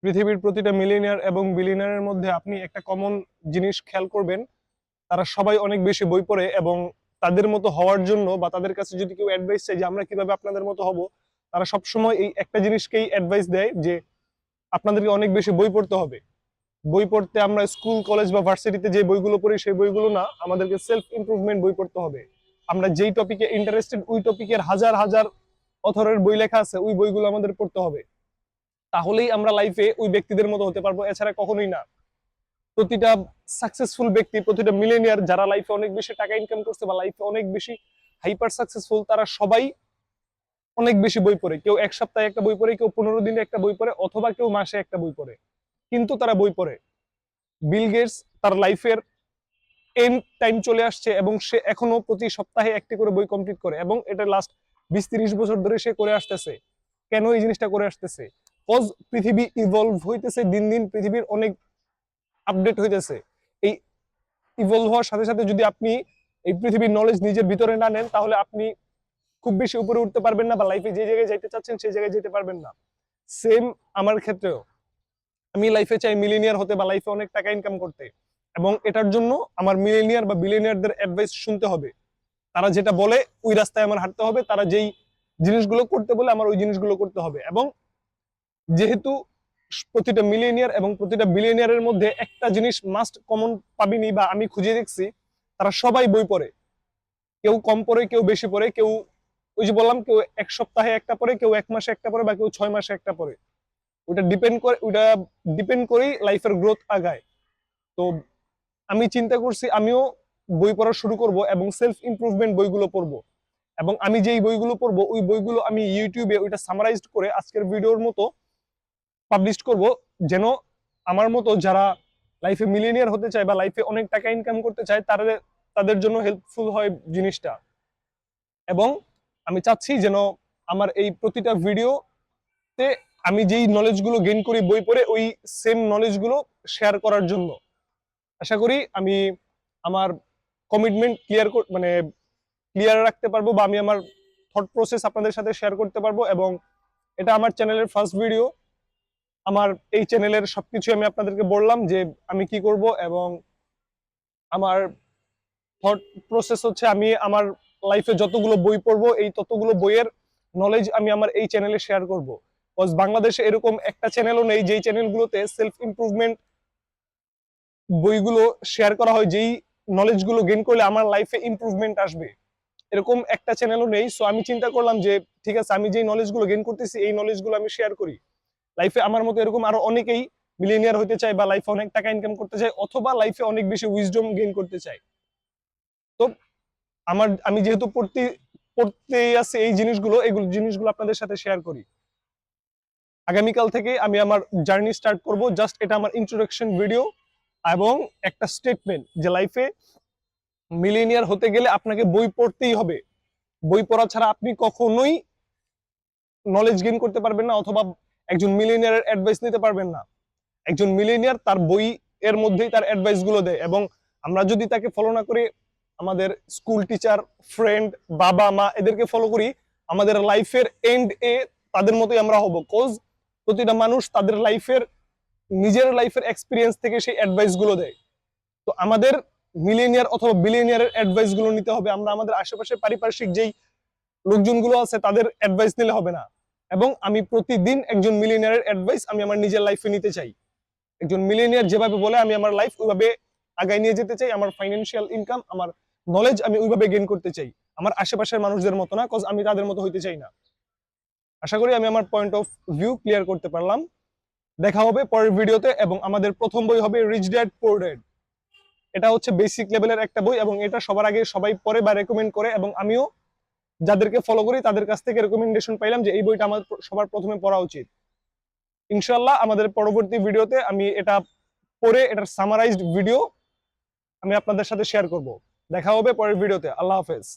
পৃথিবীর প্রতিটা মিলিয়নিয়ার এবং বিলিয়নিয়ারের মধ্যে আপনি একটা কমন জিনিস খেয়াল করবেন, তারা সবাই অনেক বেশি বই পড়ে এবং তাদের মতো হওয়ার জন্য বা তাদের কাছে যদি কেউ অ্যাডভাইস চাই যে আমরা কিভাবে আপনাদের মতো হব, তারা সবসময় এই একটা জিনিসকেই অ্যাডভাইস দেয় যে আপনাদেরকে অনেক বেশি বই পড়তে হবে। বই পড়তে আমরা স্কুল কলেজ বা ভার্সিটিতে যে বইগুলো পড়ি সেই বইগুলো না, আমাদেরকে সেলফ ইমপ্রুভমেন্ট বই পড়তে হবে। আমরা যেই টপিকে ইন্টারেস্টেড ওই টপিকের হাজার হাজার অথরের বই লেখা আছে ওই বইগুলো আমাদের পড়তে হবে, তাহলেই আমরা লাইফে ওই ব্যক্তিদের মতো হতে পারবো, এছাড়া কখনোই না। প্রতিটা সাকসেসফুল ব্যক্তি, প্রতিটা মিলেনিয়ার যারা লাইফে অনেক বেশি টাকা ইনকাম করছে বা লাইফে অনেক বেশি হাইপার সাকসেসফুল, তারা সবাই অনেক বেশি বই পড়ে। কেউ এক সপ্তাহে একটা বই পড়ে, কেউ 15 দিনে একটা বই পড়ে, অথবা কেউ মাসে একটা বই পড়ে, কিন্তু তারা বই পড়ে। বিল গেটস তার লাইফের এন্ড টাইম চলে আসছে এবং সে এখনো প্রতি সপ্তাহে একটি করে বই কমপ্লিট করে, এবং এটা লাস্ট 20-30 বছর ধরে সে করে আসতেছে। কেন এই জিনিসটা করে আসতেছে? কজ পৃথিবী ইভলভ হইতেছে, দিন দিন পৃথিবীর অনেক আপডেট হইতেছে। এই ইভলভ হওয়ার সাথে সাথে যদি আপনি এই পৃথিবীর নলেজ নিজের ভিতরে না নেন, তাহলে আপনি খুব বেশি উপরে উঠতে পারবেন না, বা লাইফে যে জায়গায় যাইতে চাচ্ছেন সেই জায়গায় যেতে পারবেন না। সেম আমার ক্ষেত্রেও, আমি লাইফে চাই মিলিনিয়ার হতে বা লাইফে অনেক টাকা ইনকাম করতে, এবং এটার জন্য আমার মিলিনিয়ার বা বিলিয়নিয়ারদের অ্যাডভাইস শুনতে হবে। তারা যেটা বলে ওই রাস্তায় আমার হাঁটতে হবে, তারা যেই জিনিসগুলো করতে বলে আমার ওই জিনিসগুলো করতে হবে। এবং যেহেতু প্রতিটা মিলিয়নিয়ার এবং প্রতিটা বিলিয়নিয়ারের মধ্যে একটা জিনিস মাস্ট কমন পাবিনি, বা আমি খুঁজে দেখছি, তারা সবাই বই পড়ে। কেউ কম পড়ে, কেউ বেশি পড়ে, কেউ ওই যে বললাম কেউ এক সপ্তাহে একটা পড়ে, কেউ এক মাসে একটা পড়ে, বা কেউ 6 মাসে একটা পড়ে। ওটা ডিপেন্ড করেই লাইফের গ্রোথ আগায়। তো আমি চিন্তা করছি আমিও বই পড়া শুরু করব এবং সেলফ ইমপ্রুভমেন্ট বইগুলো পড়বো। এবং আমি যেই বইগুলো পড়বো ওই বইগুলো আমি ইউটিউবে ওইটা সামারাইজড করে আজকের ভিডিওর মতো পাবলিশ করব, যেন আমার মতো যারা লাইফে মিলিয়নিয়ার হতে চায় বা লাইফে অনেক টাকা ইনকাম করতে চায় তাদের জন্য হেল্পফুল হয় জিনিসটা। এবং আমি চাচ্ছি যেন আমার এই প্রতিটা ভিডিওতে আমি যেই নলেজগুলো গেইন করি বই পড়ে, ওই সেম নলেজগুলো শেয়ার করার জন্য। আশা করি আমি আমার কমিটমেন্ট ক্লিয়ার রাখতে পারবো, বা আমি আমার থট প্রসেস আপনাদের সাথে শেয়ার করতে পারবো। এবং এটা আমার চ্যানেলের ফার্স্ট ভিডিও। আমার এই চ্যানেলের সবকিছু আমি আপনাদেরকে বললাম যে আমি কি করব, এবং আমার থট প্রসেস হচ্ছে আমি আমার লাইফে যতগুলো বই পড়বো এই ততগুলো বইয়ের নলেজ আমি আমার এই চ্যানেলে শেয়ার করব। বিকজ বাংলাদেশে এরকম একটা চ্যানেলও নেই যেই চ্যানেলগুলোতে সেলফ ইমপ্রুভমেন্ট বইগুলো শেয়ার করা হয়, যেই নলেজগুলো গেইন করলে আমার লাইফে ইমপ্রুভমেন্ট আসবে। এরকম একটা চ্যানেলও নেই। সো আমি চিন্তা করলাম যে ঠিক আছে, আমি যেই নলেজগুলো গেইন করতেছি এই নলেজগুলো আমি শেয়ার করি। লাইফে আমার মতো এরকম আরো অনেকেই মিলিয়নিয়ার হতে চায়, বা লাইফে অনেক টাকা ইনকাম করতে চায়, অথবা লাইফে অনেক বেশি উইজডম গেইন করতে চায়। তো আমি যেহেতু পড়তে আছে এই জিনিসগুলো আপনাদের সাথে শেয়ার করি। আগামীকাল থেকে আমি আমার জার্নি স্টার্ট করব। জাস্ট এটা আমার ইন্ট্রোডাকশন ভিডিও এবং একটা স্টেটমেন্ট যে লাইফে মিলিয়নিয়ার হতে গেলে আপনাকে বই পড়তেই হবে। বই পড়া ছাড়া আপনি কখনোই নলেজ গেইন করতে পারবেন না, অথবা একজন মিলিয়নিয়ারের অ্যাডভাইস নিতে পারবেন না। একজন মিলিয়নিয়ার তার বই এর মধ্যেই তার অ্যাডভাইস গুলো দেয়, এবং আমরা যদি তাকে ফলো না করে আমাদের স্কুল টিচার, ফ্রেন্ড, বাবা মা এদেরকে ফলো করি, আমাদের লাইফের এন্ড এ তাদের মতোই আমরা হব। কোজ প্রতিটা মানুষ তাদের নিজের লাইফের এক্সপিরিয়েন্স থেকে সেই অ্যাডভাইস গুলো দেয়। তো আমাদের মিলিয়নিয়ার অথবা বিলিয়নিয়ারের অ্যাডভাইস গুলো নিতে হবে। আমরা আমাদের আশেপাশে পারিপার্শ্বিক যেই লোকজনগুলো আছে তাদের অ্যাডভাইস নিলে হবে না। এবং আমি প্রতিদিন একজন মিলিয়নিয়ারের অ্যাডভাইস আমি আমার নিজের লাইফে নিতে চাই। একজন মিলিয়নিয়ার যেভাবে বলে আমি আমার লাইফ ওইভাবে আগায় নিয়ে যেতে চাই। আমার ফাইন্যান্সিয়াল ইনকাম, আমার নলেজ আমি ওইভাবে গেইন করতে চাই, আমার আশেপাশের মানুষদের মতো না, কজ আমি তাদের মতো হইতে চাই না। আশা করি আমি আমার পয়েন্ট অফ ভিউ ক্লিয়ার করতে পারলাম। দেখা হবে পরের ভিডিওতে, এবং আমাদের প্রথম বই হবে রিচ ড্যাড পুয়ার ড্যাড। এটা হচ্ছে বেসিক লেভেলের একটা বই, এবং এটা সবার আগে সবাই পড়ে বা রেকমেন্ড করে, এবং আমিও যাদেরকে ফলো করি তাদের কাছ থেকে রেকমেন্ডেশন পাইলাম যে এই বইটা আমার সবার প্রথমে পড়া উচিত। ইনশাআল্লাহ আমাদের পরবর্তী ভিডিওতে আমি এটা পড়ে এটার সামারাইজড ভিডিও আমি আপনাদের সাথে শেয়ার করব। দেখা হবে পরের ভিডিওতে। আল্লাহ হাফেজ।